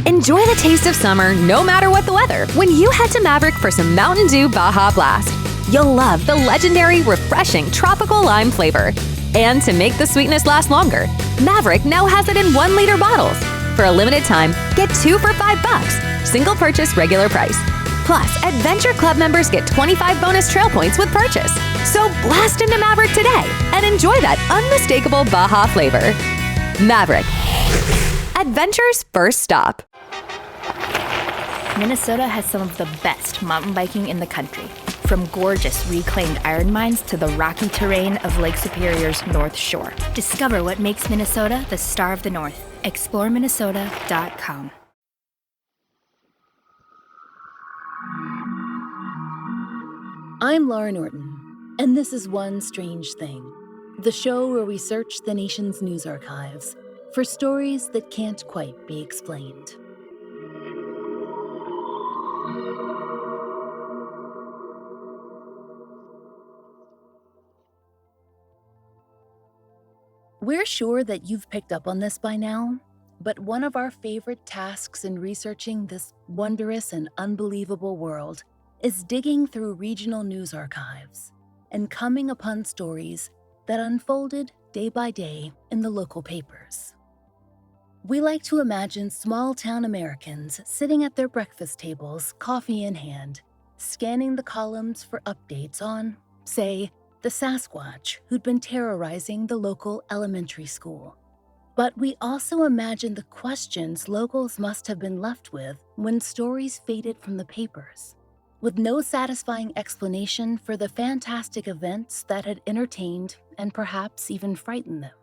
Enjoy the taste of summer no matter what the weather when you head to Maverick for some Mountain Dew Baja Blast. You'll love the legendary, refreshing tropical lime flavor. And to make the sweetness last longer, Maverick now has it in 1-liter bottles. For a limited time, get 2 for $5, single purchase regular price. Plus, Adventure Club members get 25 bonus trail points with purchase. So blast into Maverick today and enjoy that unmistakable Baja flavor. Maverick, adventure's first stop. Minnesota has some of the best mountain biking in the country. From gorgeous reclaimed iron mines to the rocky terrain of Lake Superior's North Shore. Discover what makes Minnesota the star of the North. ExploreMinnesota.com. I'm Laurah Norton, and this is One Strange Thing, the show where we search the nation's news archives for stories that can't quite be explained. We're sure that you've picked up on this by now, but one of our favorite tasks in researching this wondrous and unbelievable world is digging through regional news archives and coming upon stories that unfolded day by day in the local papers. We like to imagine small-town Americans sitting at their breakfast tables, coffee in hand, scanning the columns for updates on, say, the Sasquatch who'd been terrorizing the local elementary school. But we also imagine the questions locals must have been left with when stories faded from the papers, with no satisfying explanation for the fantastic events that had entertained and perhaps even frightened them.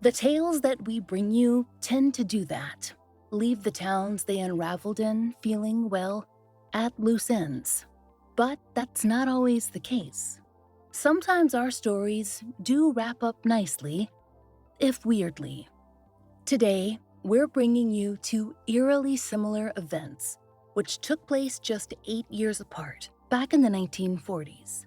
The tales that we bring you tend to do that, leave the towns they unraveled in feeling, well, at loose ends. But that's not always the case. Sometimes our stories do wrap up nicely, if weirdly. Today, we're bringing you 2 eerily similar events, which took place just 8 years apart, back in the 1940s.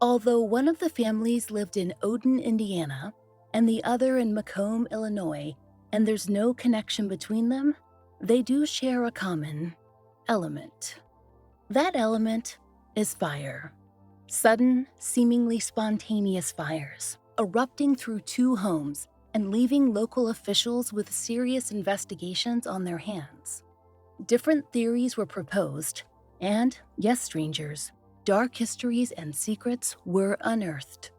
Although one of the families lived in Odon, Indiana, and the other in Macomb, Illinois, and there's no connection between them, they do share a common element. That element is fire. Sudden, seemingly spontaneous fires, erupting through 2 homes and leaving local officials with serious investigations on their hands. Different theories were proposed, and, yes, strangers, dark histories and secrets were unearthed.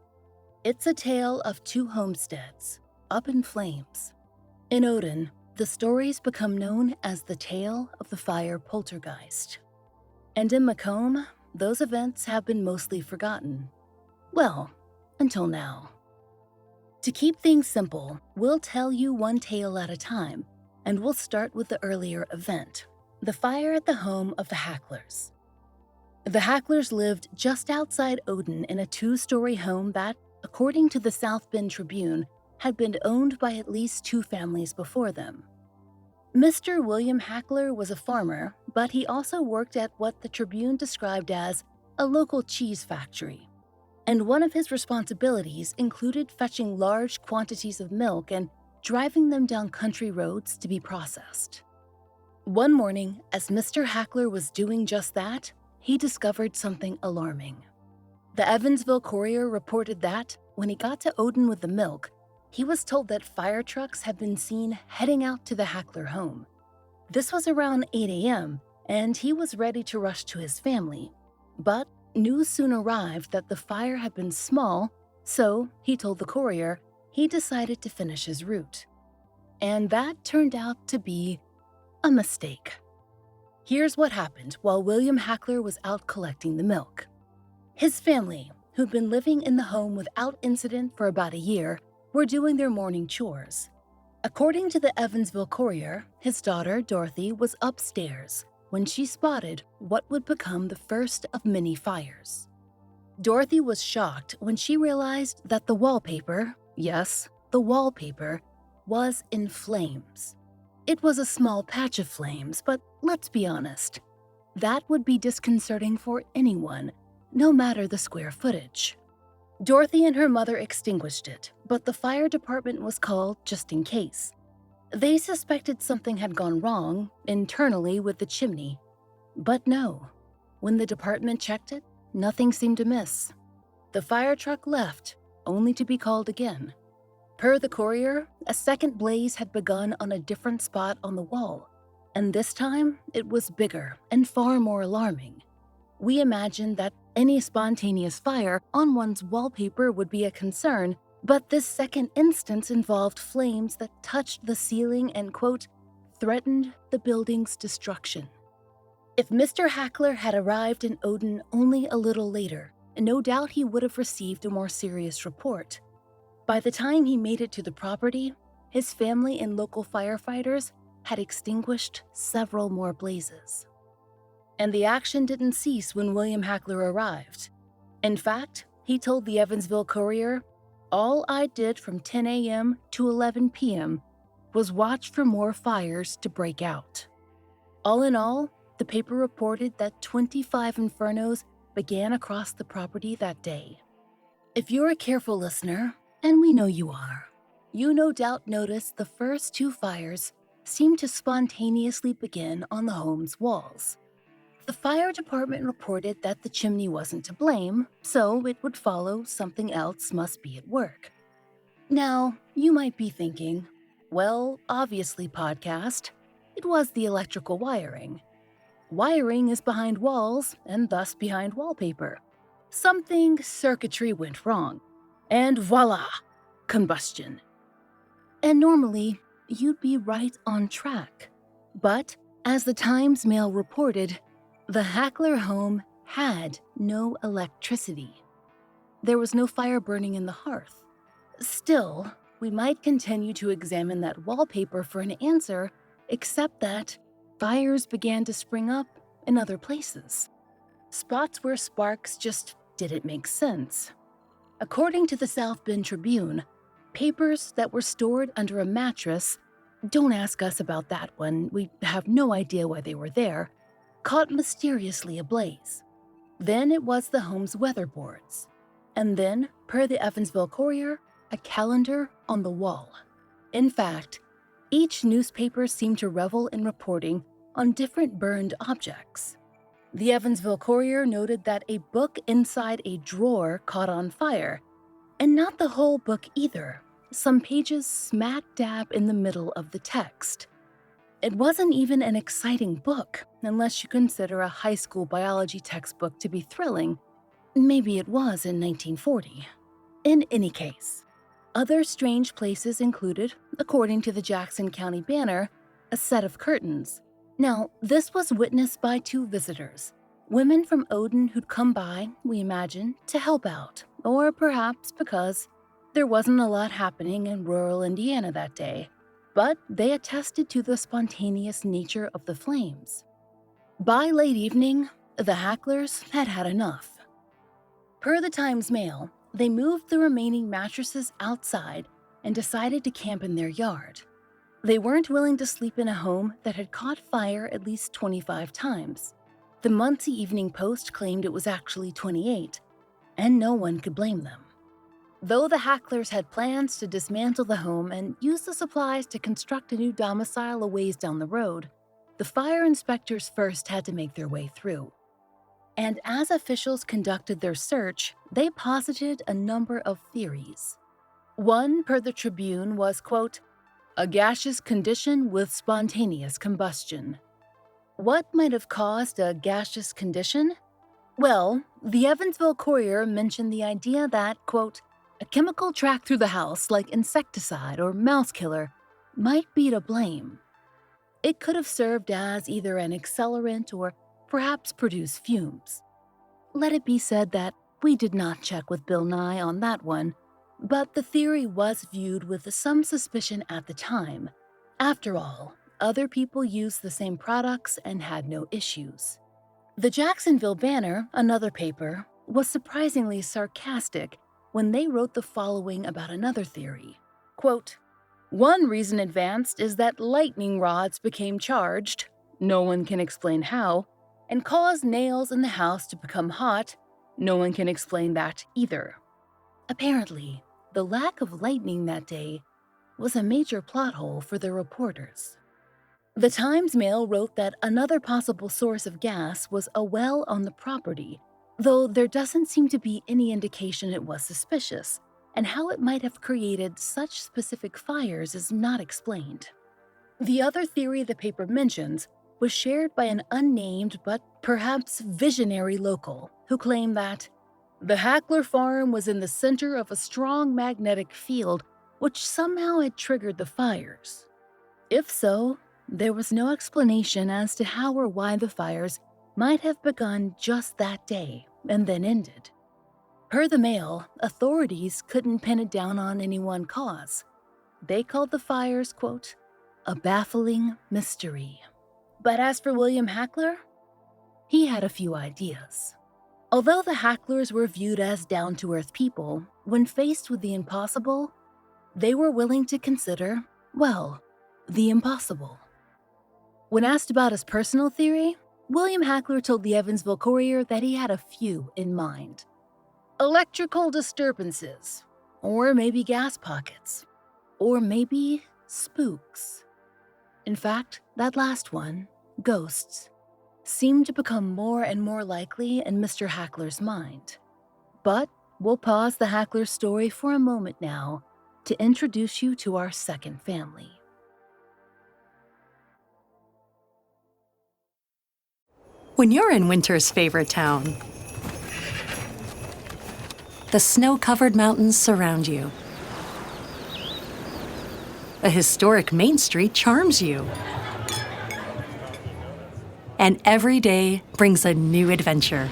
It's a tale of 2 homesteads, up in flames. In Odon, the stories become known as the tale of the fire poltergeist. And in Macomb, those events have been mostly forgotten. Well, until now. To keep things simple, we'll tell you one tale at a time, and we'll start with the earlier event, the fire at the home of the Hacklers. The Hacklers lived just outside Odon in a 2-story home that, according to the South Bend Tribune, had been owned by at least 2 families before them. Mr. William Hackler was a farmer, but he also worked at what the Tribune described as a local cheese factory. And one of his responsibilities included fetching large quantities of milk and driving them down country roads to be processed. One morning, as Mr. Hackler was doing just that, he discovered something alarming. The Evansville Courier reported that, when he got to Odon with the milk, he was told that fire trucks had been seen heading out to the Hackler home. This was around 8 a.m., and he was ready to rush to his family. But news soon arrived that the fire had been small, so, he told the Courier, he decided to finish his route. And that turned out to be a mistake. Here's what happened while William Hackler was out collecting the milk. His family, who'd been living in the home without incident for about a year, were doing their morning chores. According to the Evansville Courier, his daughter, Dorothy, was upstairs when she spotted what would become the first of many fires. Dorothy was shocked when she realized that the wallpaper, yes, the wallpaper, was in flames. It was a small patch of flames, but let's be honest, that would be disconcerting for anyone, no matter the square footage. Dorothy and her mother extinguished it, but the fire department was called just in case. They suspected something had gone wrong internally with the chimney. But no, when the department checked it, nothing seemed amiss. The fire truck left, only to be called again. Per the courier, a second blaze had begun on a different spot on the wall, and this time it was bigger and far more alarming. We imagined that any spontaneous fire on one's wallpaper would be a concern, but this second instance involved flames that touched the ceiling and, quote, threatened the building's destruction. If Mr. Hackler had arrived in Odon only a little later, no doubt he would have received a more serious report. By the time he made it to the property, his family and local firefighters had extinguished several more blazes. And the action didn't cease when William Hackler arrived. In fact, he told the Evansville Courier, "All I did from 10 a.m. to 11 p.m. was watch for more fires to break out." All in all, the paper reported that 25 infernos began across the property that day. If you're a careful listener, and we know you are, you no doubt noticed the first two fires seemed to spontaneously begin on the home's walls. The fire department reported that the chimney wasn't to blame, so it would follow something else must be at work. Now, you might be thinking, well, obviously, podcast, it was the electrical wiring. Wiring is behind walls and thus behind wallpaper. Something circuitry went wrong. And voila, combustion. And normally, you'd be right on track. But, as the Times-Mail reported, the Hackler home had no electricity. There was no fire burning in the hearth. Still, we might continue to examine that wallpaper for an answer, except that fires began to spring up in other places. Spots where sparks just didn't make sense. According to the South Bend Tribune, papers that were stored under a mattress, don't ask us about that one, we have no idea why they were there, caught mysteriously ablaze. Then it was the home's weatherboards. And then, per the Evansville Courier, a calendar on the wall. In fact, each newspaper seemed to revel in reporting on different burned objects. The Evansville Courier noted that a book inside a drawer caught on fire, and not the whole book either, some pages smack dab in the middle of the text. It wasn't even an exciting book, unless you consider a high school biology textbook to be thrilling. Maybe it was in 1940. In any case, other strange places included, according to the Jackson County Banner, a set of curtains. Now, this was witnessed by two visitors, women from Odon who'd come by, we imagine, to help out, or perhaps because there wasn't a lot happening in rural Indiana that day, but they attested to the spontaneous nature of the flames. By late evening, the Hacklers had had enough. Per the Times-Mail, they moved the remaining mattresses outside and decided to camp in their yard. They weren't willing to sleep in a home that had caught fire at least 25 times. The Muncie Evening Post claimed it was actually 28, and no one could blame them. Though the Hacklers had plans to dismantle the home and use the supplies to construct a new domicile a ways down the road, the fire inspectors first had to make their way through. And as officials conducted their search, they posited a number of theories. One, per the Tribune, was, quote, a gaseous condition with spontaneous combustion. What might have caused a gaseous condition? Well, the Evansville Courier mentioned the idea that, quote, a chemical track through the house like insecticide or mouse killer might be to blame. It could have served as either an accelerant or perhaps produce fumes. Let it be said that we did not check with Bill Nye on that one, but the theory was viewed with some suspicion at the time. After all, other people used the same products and had no issues. The Jacksonville Banner, another paper, was surprisingly sarcastic when they wrote the following about another theory. Quote, one reason advanced is that lightning rods became charged, no one can explain how, and caused nails in the house to become hot, no one can explain that either. Apparently, the lack of lightning that day was a major plot hole for the reporters. The Times-Mail wrote that another possible source of gas was a well on the property, though there doesn't seem to be any indication it was suspicious, and how it might have created such specific fires is not explained. The other theory the paper mentions was shared by an unnamed but perhaps visionary local who claimed that the Hackler farm was in the center of a strong magnetic field which somehow had triggered the fires. If so, there was no explanation as to how or why the fires might have begun just that day and then ended. Per the Mail, authorities couldn't pin it down on any one cause. They called the fires, quote, a baffling mystery. But as for William Hackler, he had a few ideas. Although the Hacklers were viewed as down-to-earth people, when faced with the impossible, they were willing to consider, well, the impossible. When asked about his personal theory, William Hackler told the Evansville Courier that he had a few in mind. Electrical disturbances, or maybe gas pockets, or maybe spooks. In fact, that last one, ghosts, seemed to become more and more likely in Mr. Hackler's mind. But we'll pause the Hackler story for a moment now to introduce you to our second family. When you're in winter's favorite town, the snow-covered mountains surround you. A historic Main Street charms you. And every day brings a new adventure.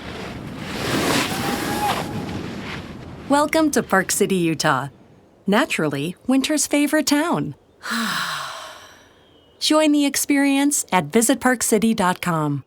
Welcome to Park City, Utah. Naturally, winter's favorite town. Join the experience at visitparkcity.com.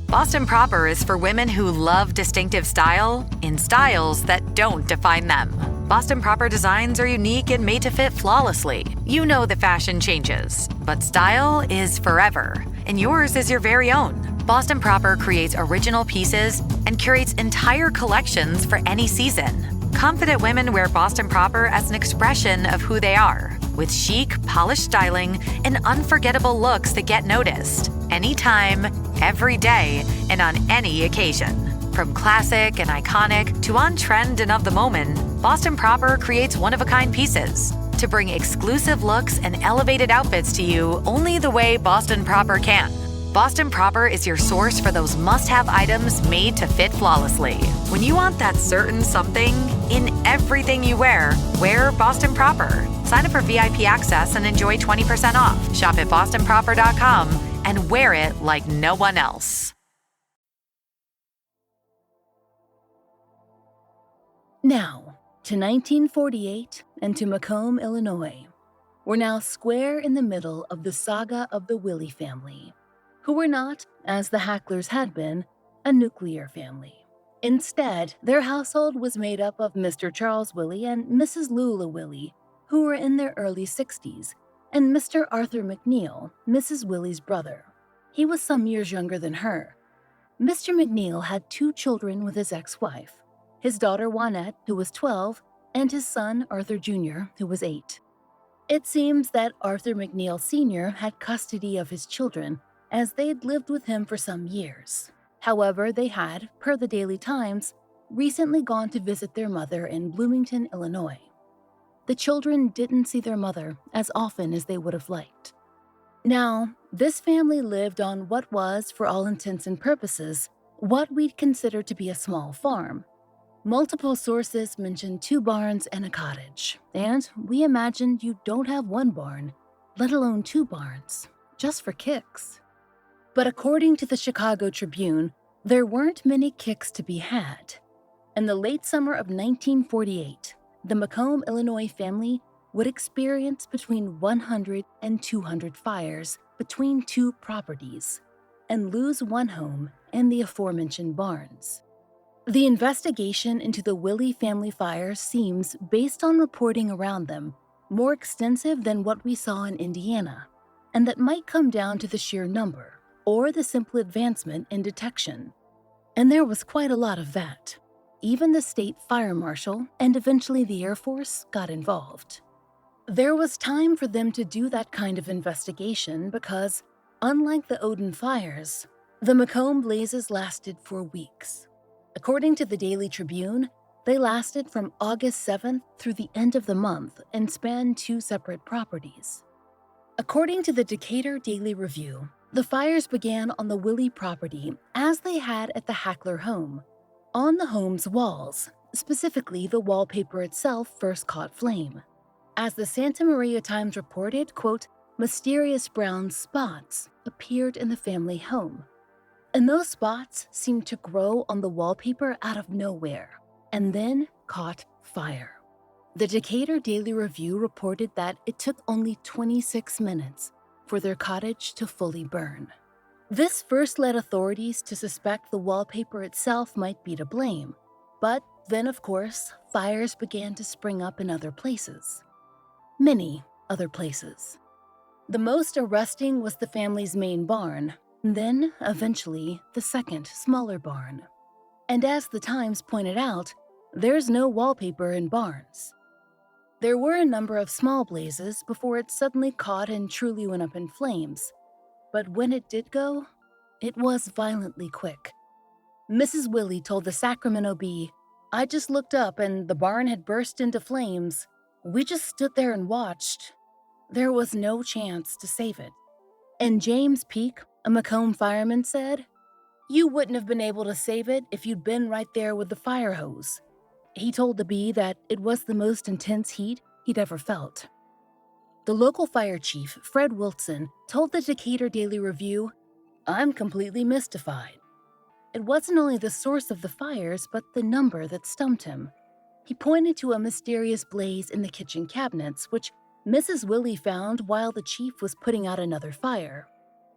Boston Proper is for women who love distinctive style in styles that don't define them. Boston Proper designs are unique and made to fit flawlessly. You know the fashion changes, but style is forever, and yours is your very own. Boston Proper creates original pieces and curates entire collections for any season. Confident women wear Boston Proper as an expression of who they are, with chic, polished styling and unforgettable looks that get noticed. Anytime, every day, and on any occasion. From classic and iconic to on-trend and of the moment, Boston Proper creates one-of-a-kind pieces to bring exclusive looks and elevated outfits to you only the way Boston Proper can. Boston Proper is your source for those must-have items made to fit flawlessly. When you want that certain something in everything you wear Boston Proper. Sign up for VIP access and enjoy 20% off. Shop at bostonproper.com and wear it like no one else. Now, to 1948 and to Macomb, Illinois. We're now square in the middle of the saga of the Willey family, who were not, as the Hacklers had been, a nuclear family. Instead, their household was made up of Mr. Charles Willey and Mrs. Lula Willey, who were in their early 60s, and Mr. Arthur McNeil, Mrs. Willey's brother. He was some years younger than her. Mr. McNeil had 2 children with his ex-wife, his daughter Juanette, who was 12, and his son Arthur Jr., who was 8. It seems that Arthur McNeil Sr. had custody of his children, as they'd lived with him for some years. However, they had, per the Daily Times, recently gone to visit their mother in Bloomington, Illinois. The children didn't see their mother as often as they would have liked. Now, this family lived on what was, for all intents and purposes, what we'd consider to be a small farm. Multiple sources mention 2 barns and a cottage, and we imagined you don't have 1 barn, let alone 2 barns, just for kicks. But according to the Chicago Tribune, there weren't many kicks to be had. In the late summer of 1948, the Macomb, Illinois family would experience between 100 and 200 fires between 2 properties and lose 1 home and the aforementioned barns. The investigation into the Willey family fires seems, based on reporting around them, more extensive than what we saw in Indiana, and that might come down to the sheer number or the simple advancement in detection. And there was quite a lot of that. Even the state fire marshal and eventually the Air Force got involved. There was time for them to do that kind of investigation because, unlike the Odon fires, the Macomb blazes lasted for weeks. According to the Daily Tribune, they lasted from August 7th through the end of the month and spanned 2 separate properties. According to the Decatur Daily Review, the fires began on the Willie property as they had at the Hackler home. On the home's walls, specifically the wallpaper itself, first caught flame. As the Santa Maria Times reported, quote, mysterious brown spots appeared in the family home. And those spots seemed to grow on the wallpaper out of nowhere, and then caught fire. The Decatur Daily Review reported that it took only 26 minutes for their cottage to fully burn. This first led authorities to suspect the wallpaper itself might be to blame, but then, of course, fires began to spring up in other places. Many other places. The most arresting was the family's main barn, then, eventually, the second, smaller barn. And as the Times pointed out, there's no wallpaper in barns. There were a number of small blazes before it suddenly caught and truly went up in flames. But when it did go, it was violently quick. Mrs. Willie told the Sacramento Bee, I just looked up and the barn had burst into flames. We just stood there and watched. There was no chance to save it. And James Peake, a Macomb fireman, said, you wouldn't have been able to save it if you'd been right there with the fire hose. He told the Bee that it was the most intense heat he'd ever felt. The local fire chief, Fred Wilson, told the Decatur Daily Review, I'm completely mystified. It wasn't only the source of the fires, but the number that stumped him. He pointed to a mysterious blaze in the kitchen cabinets, which Mrs. Willie found while the chief was putting out another fire.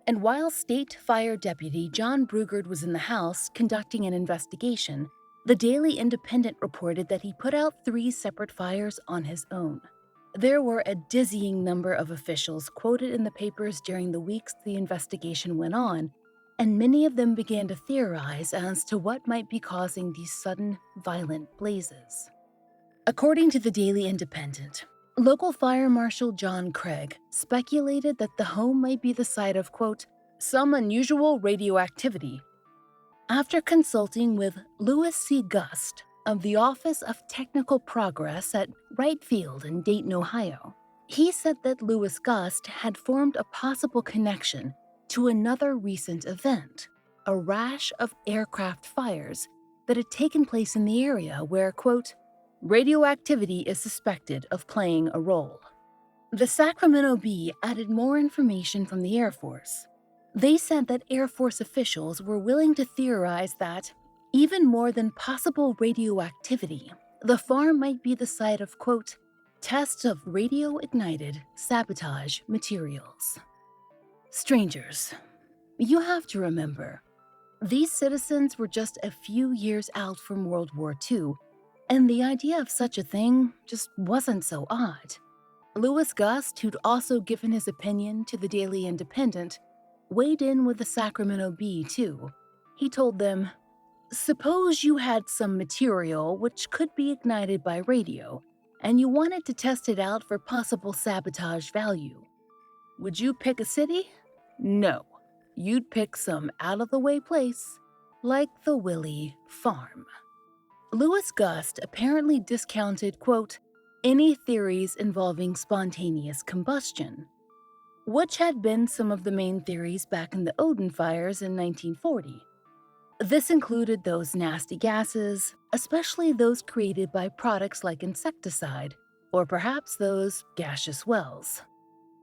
And while State Fire Deputy John Brugard was in the house conducting an investigation, the Daily Independent reported that he put out 3 separate fires on his own. There were a dizzying number of officials quoted in the papers during the weeks the investigation went on, and many of them began to theorize as to what might be causing these sudden, violent blazes. According to the Daily Independent, local Fire Marshal John Craig speculated that the home might be the site of, quote, some unusual radioactivity. After consulting with Louis C. Gust of the Office of Technical Progress at Wright Field in Dayton, Ohio, he said that Louis Gust had formed a possible connection to another recent event, a rash of aircraft fires that had taken place in the area where, quote, radioactivity is suspected of playing a role. The Sacramento Bee added more information from the Air Force. They said that Air Force officials were willing to theorize that, even more than possible radioactivity, the farm might be the site of, quote, tests of radio-ignited sabotage materials. Strangers, you have to remember, these citizens were just a few years out from World War II, and the idea of such a thing just wasn't so odd. Louis Gust, who'd also given his opinion to the Daily Independent, weighed in with the Sacramento Bee, too. He told them, suppose you had some material which could be ignited by radio, and you wanted to test it out for possible sabotage value. Would you pick a city? No. You'd pick some out-of-the-way place, like the Willie Farm. Louis Gust apparently discounted, quote, any theories involving spontaneous combustion, which had been some of the main theories back in the Odon fires in 1940. This included those nasty gases, especially those created by products like insecticide, or perhaps those gaseous wells.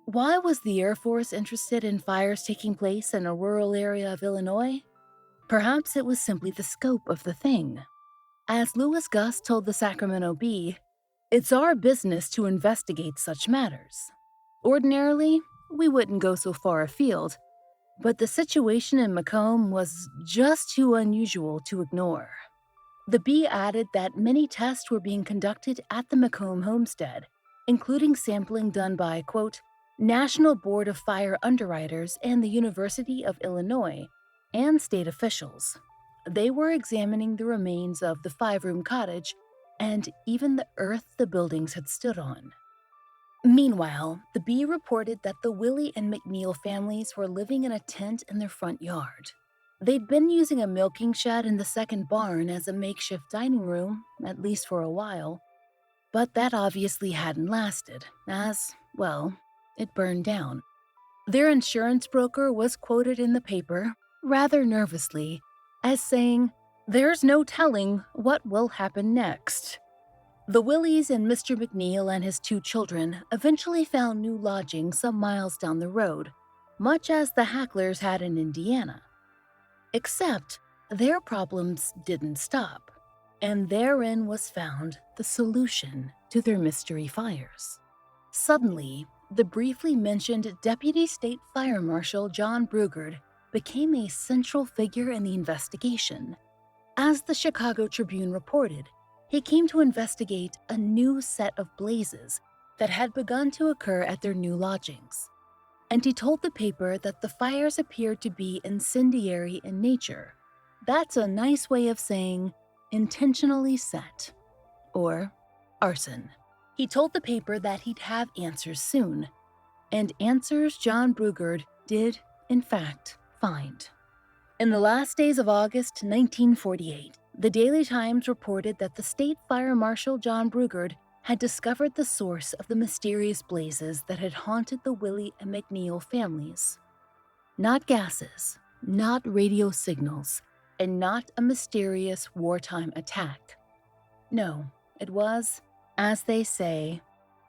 Why was the Air Force interested in fires taking place in a rural area of Illinois? Perhaps it was simply the scope of the thing. As Louis Gust told the Sacramento Bee, it's our business to investigate such matters. Ordinarily, we wouldn't go so far afield, but the situation in Macomb was just too unusual to ignore. The Bee added that many tests were being conducted at the Macomb homestead, including sampling done by, quote, National Board of Fire Underwriters and the University of Illinois, and state officials. They were examining the remains of the 5-room cottage and even the earth the buildings had stood on. Meanwhile, the Bee reported that the Willie and McNeil families were living in a tent in their front yard. They'd been using a milking shed in the second barn as a makeshift dining room, at least for a while. But that obviously hadn't lasted, as, well, it burned down. Their insurance broker was quoted in the paper, rather nervously, as saying, "There's no telling what will happen next." The Willies and Mr. McNeil and his 2 children eventually found new lodging some miles down the road, much as the Hacklers had in Indiana. Except their problems didn't stop, and therein was found the solution to their mystery fires. Suddenly, the briefly mentioned Deputy State Fire Marshal John Brugard became a central figure in the investigation. As the Chicago Tribune reported, he came to investigate a new set of blazes that had begun to occur at their new lodgings. And he told the paper that the fires appeared to be incendiary in nature. That's a nice way of saying intentionally set, or arson. He told the paper that he'd have answers soon, and answers John Brugard did, in fact, find. In the last days of August 1948, the Daily Times reported that the State Fire Marshal John Brugard had discovered the source of the mysterious blazes that had haunted the Willie and McNeil families. Not gases, not radio signals, and not a mysterious wartime attack. No, it was, as they say,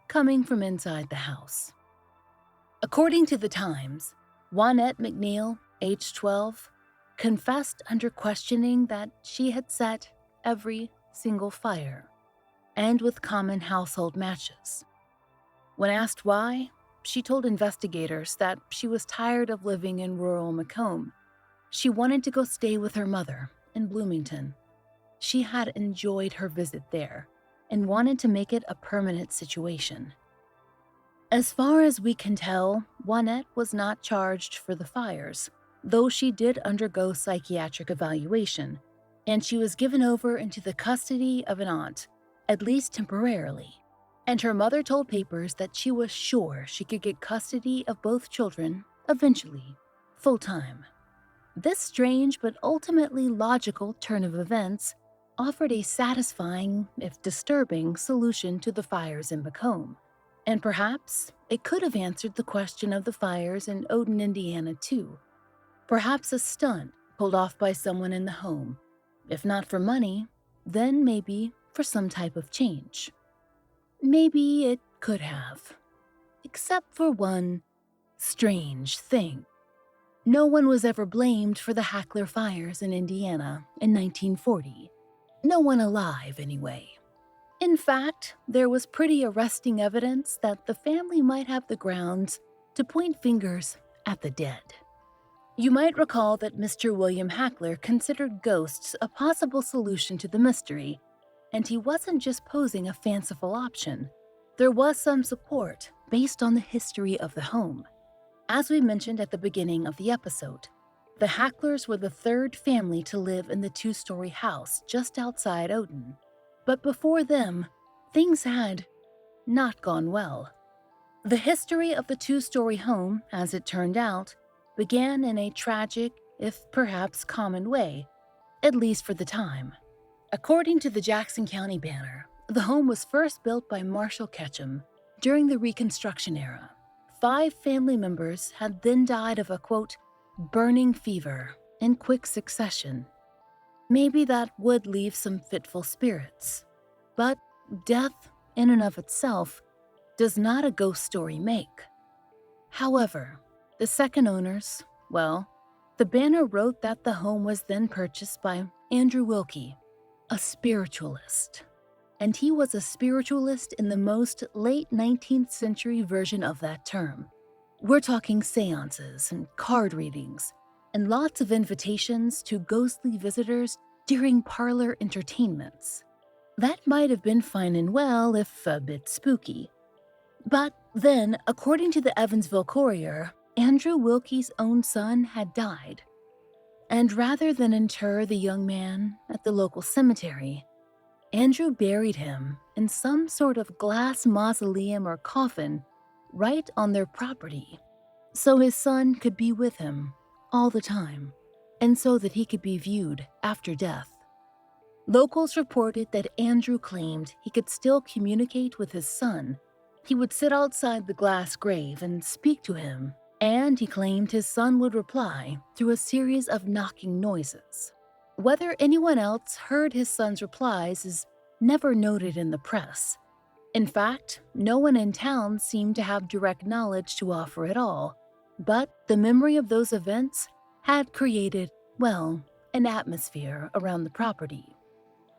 coming from inside the house. According to the Times, Juanette McNeil, age 12, confessed under questioning that she had set every single fire, and with common household matches. When asked why, she told investigators that she was tired of living in rural Macomb. She wanted to go stay with her mother in Bloomington. She had enjoyed her visit there and wanted to make it a permanent situation. As far as we can tell, Juanette was not charged for the fires, though she did undergo psychiatric evaluation, and she was given over into the custody of an aunt, at least temporarily. And her mother told papers that she was sure she could get custody of both children, eventually, full-time. This strange but ultimately logical turn of events offered a satisfying, if disturbing, solution to the fires in Macomb. And perhaps it could have answered the question of the fires in Odon, Indiana, too. Perhaps a stunt pulled off by someone in the home. If not for money, then maybe for some type of change. Maybe it could have. Except for one strange thing. No one was ever blamed for the Hackler fires in Indiana in 1940. No one alive, anyway. In fact, there was pretty arresting evidence that the family might have the grounds to point fingers at the dead. You might recall that Mr. William Hackler considered ghosts a possible solution to the mystery, and he wasn't just posing a fanciful option. There was some support based on the history of the home. As we mentioned at the beginning of the episode, the Hacklers were the 3rd family to live in the 2-story house just outside Odon. But before them, things had not gone well. The history of the 2-story home, as it turned out, began in a tragic, if perhaps common way, at least for the time. According to the Jackson County Banner, the home was first built by Marshall Ketchum during the Reconstruction era. 5 family members had then died of a, quote, burning fever in quick succession. Maybe that would leave some fitful spirits. But death, in and of itself, does not a ghost story make. However, the second owners, well, the Banner wrote that the home was then purchased by Andrew Wilkie, a spiritualist. And he was a spiritualist in the most late 19th century version of that term. We're talking seances and card readings, and lots of invitations to ghostly visitors during parlor entertainments. That might have been fine and well, if a bit spooky. But then, according to the Evansville Courier, Andrew Wilkie's own son had died. And rather than inter the young man at the local cemetery, Andrew buried him in some sort of glass mausoleum or coffin right on their property, so his son could be with him all the time, and so that he could be viewed after death. Locals reported that Andrew claimed he could still communicate with his son. He would sit outside the glass grave and speak to him, and he claimed his son would reply through a series of knocking noises. Whether anyone else heard his son's replies is never noted in the press. In fact, no one in town seemed to have direct knowledge to offer at all, but the memory of those events had created, well, an atmosphere around the property.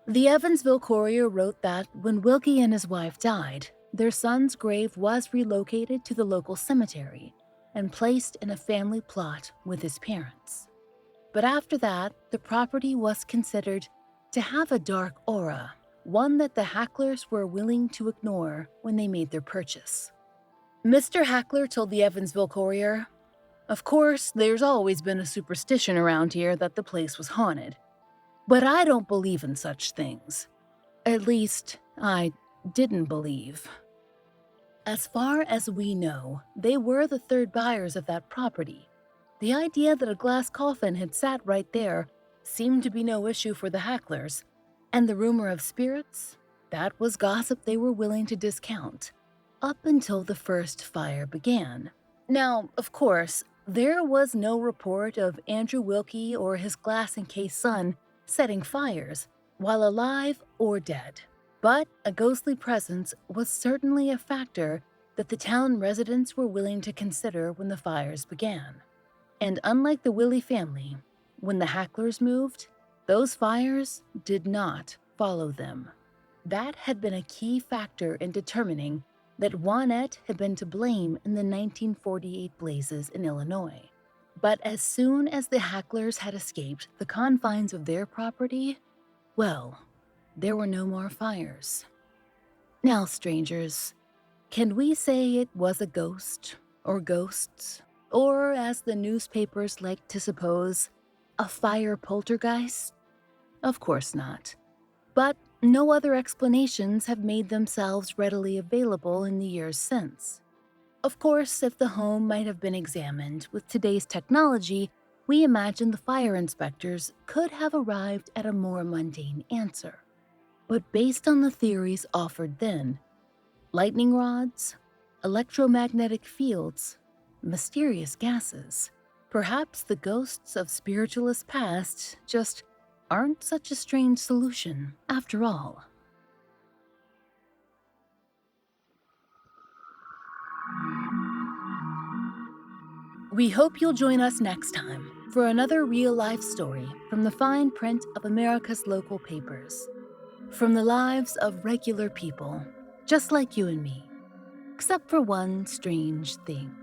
The Evansville Courier wrote that when Wilkie and his wife died, their son's grave was relocated to the local cemetery and placed in a family plot with his parents. But after that, the property was considered to have a dark aura, one that the Hacklers were willing to ignore when they made their purchase. Mr. Hackler told the Evansville Courier, "Of course, there's always been a superstition around here that the place was haunted. But I don't believe in such things. At least, I didn't believe." As far as we know, they were the third buyers of that property. The idea that a glass coffin had sat right there seemed to be no issue for the Hacklers, and the rumor of spirits, that was gossip they were willing to discount, up until the first fire began. Now, of course, there was no report of Andrew Wilkie or his glass-encased son setting fires, while alive or dead. But a ghostly presence was certainly a factor that the town residents were willing to consider when the fires began. And unlike the Willie family, when the Hacklers moved, those fires did not follow them. That had been a key factor in determining that Juanette had been to blame in the 1948 blazes in Illinois. But as soon as the Hacklers had escaped the confines of their property, well, there were no more fires. Now, strangers, can we say it was a ghost or ghosts? Or, as the newspapers like to suppose, a fire poltergeist? Of course not. But no other explanations have made themselves readily available in the years since. Of course, if the home might have been examined with today's technology, we imagine the fire inspectors could have arrived at a more mundane answer. But based on the theories offered then, lightning rods, electromagnetic fields, mysterious gases, perhaps the ghosts of spiritualists past just aren't such a strange solution after all. We hope you'll join us next time for another real-life story from the fine print of America's local papers. From the lives of regular people, just like you and me, except for one strange thing.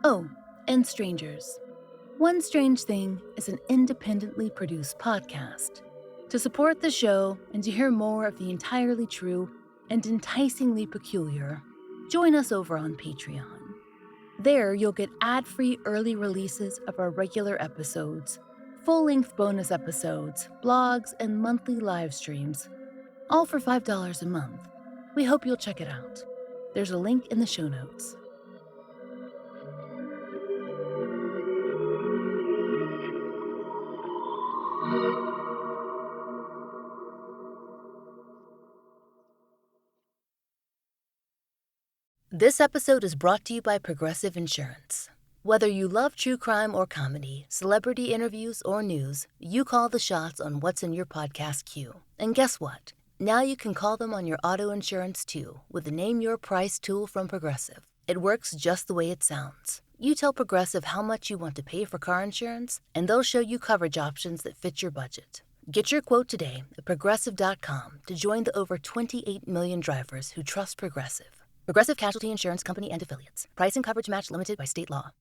Oh, and strangers. One Strange Thing is an independently produced podcast. To support the show and to hear more of the entirely true and enticingly peculiar, join us over on Patreon. There, you'll get ad-free early releases of our regular episodes, full-length bonus episodes, blogs, and monthly live streams, all for $5 a month. We hope you'll check it out. There's a link in the show notes. This episode is brought to you by Progressive Insurance. Whether you love true crime or comedy, celebrity interviews or news, you call the shots on what's in your podcast queue. And guess what? Now you can call them on your auto insurance too with the Name Your Price tool from Progressive. It works just the way it sounds. You tell Progressive how much you want to pay for car insurance, and they'll show you coverage options that fit your budget. Get your quote today at Progressive.com to join the over 28 million drivers who trust Progressive. Progressive Casualty Insurance Company and Affiliates. Price and coverage match limited by state law.